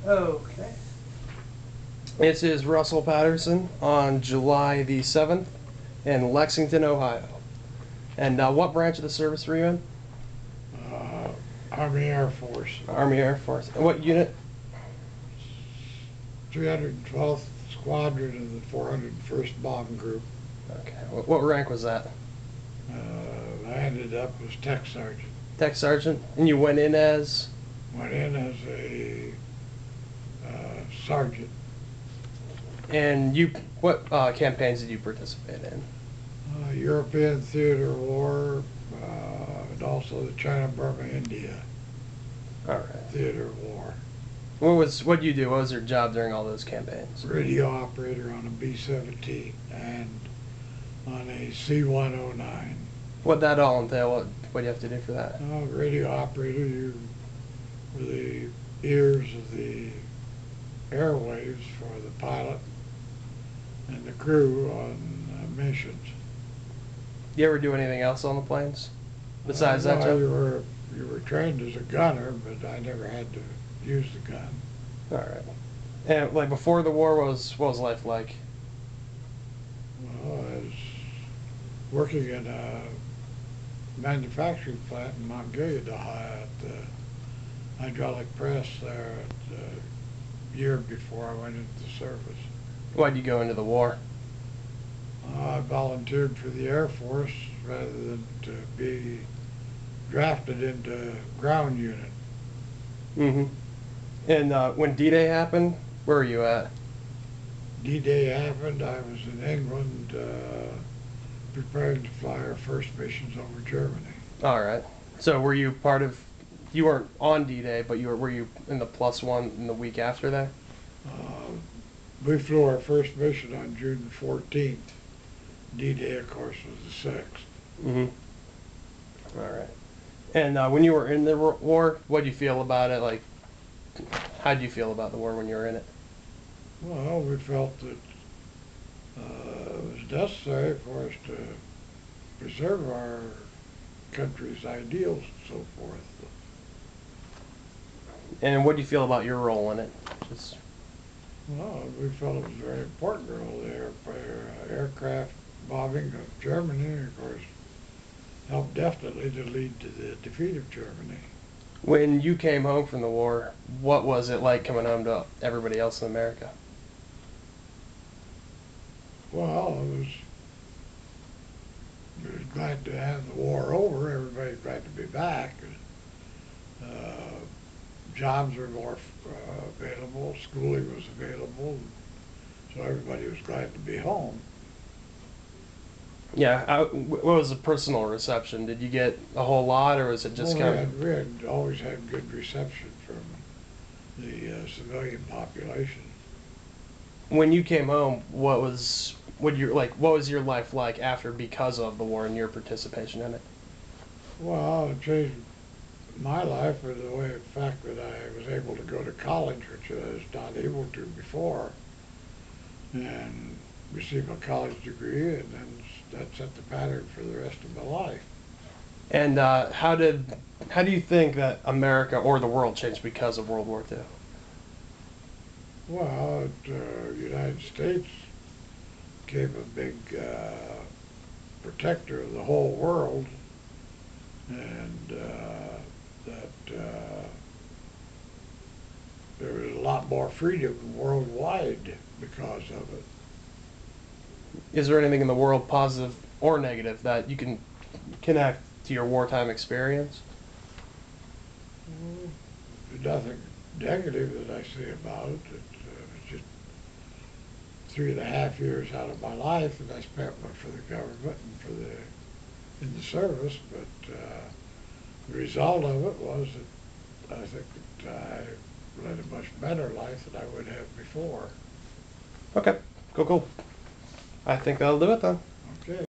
Okay. This is Russell Patterson on July the 7th in Lexington, Ohio. And what branch of the service were you in? Army Air Force. Army Air Force. And what unit? 312th Squadron of the 401st Bomb Group. Okay. What rank was that? I ended up as Tech Sergeant. Tech Sergeant? And you went in as? Went in as a sergeant. And what campaigns did you participate in? European Theater War, and also the China-Burma India All right. Theater War. What did you do? What was your job during all those campaigns? Radio operator on a B-17 and on a C-109. What'd that all entail? What do you have to do for that? Radio operator, you were the ears of the airwaves for the pilot and the crew on missions. You ever do anything else on the planes besides that job? You were trained as a gunner, but I never had to use the gun. All right. And like before the war, what was life like? Well, I was working in a manufacturing plant in Mount Gilead, Ohio, at the hydraulic press there the year before I went into service. Why'd you go into the war? I volunteered for the Air Force rather than to be drafted into ground unit. Mm-hmm. And when D-Day happened, where were you at? D-Day happened, I was in England preparing to fly our first missions over Germany. All right. So were you you weren't on D-Day, but were you in the +1 in the week after that? We flew our first mission on June 14th. D-Day, of course, was the 6th. Mm-hmm. All right. And when you were in the war, what did you feel about it? Like, how did you feel about the war when you were in it? Well, we felt that it was necessary for us to preserve our country's ideals and so forth. And what do you feel about your role in it? Well, we felt it was a very important role there. Aircraft bombing of Germany, of course, helped definitely to lead to the defeat of Germany. When you came home from the war, what was it like coming home to everybody else in America? Well, we was glad to have the war over. Everybody's glad to be back. Jobs were more available. Schooling was available. So everybody was glad to be home. Yeah. What was the personal reception? Did you get a whole lot, or was it just kind of? We had always had good reception from the civilian population. When you came home, what was your life like after because of the war and your participation in it? Well, it changed my life for the fact that I was able to go to college, which I was not able to before, and receive a college degree, and then that set the pattern for the rest of my life. And how do you think that America or the world changed because of World War II? Well, the United States became a big protector of the whole world, and there was a lot more freedom worldwide because of it. Is there anything in the world, positive or negative, that you can connect to your wartime experience? There's nothing negative that I see about it. It's just 3.5 years out of my life that I spent for the government and in the service, but the result of it was that I think that I led a much better life than I would have before. Okay, cool. I think that'll do it then.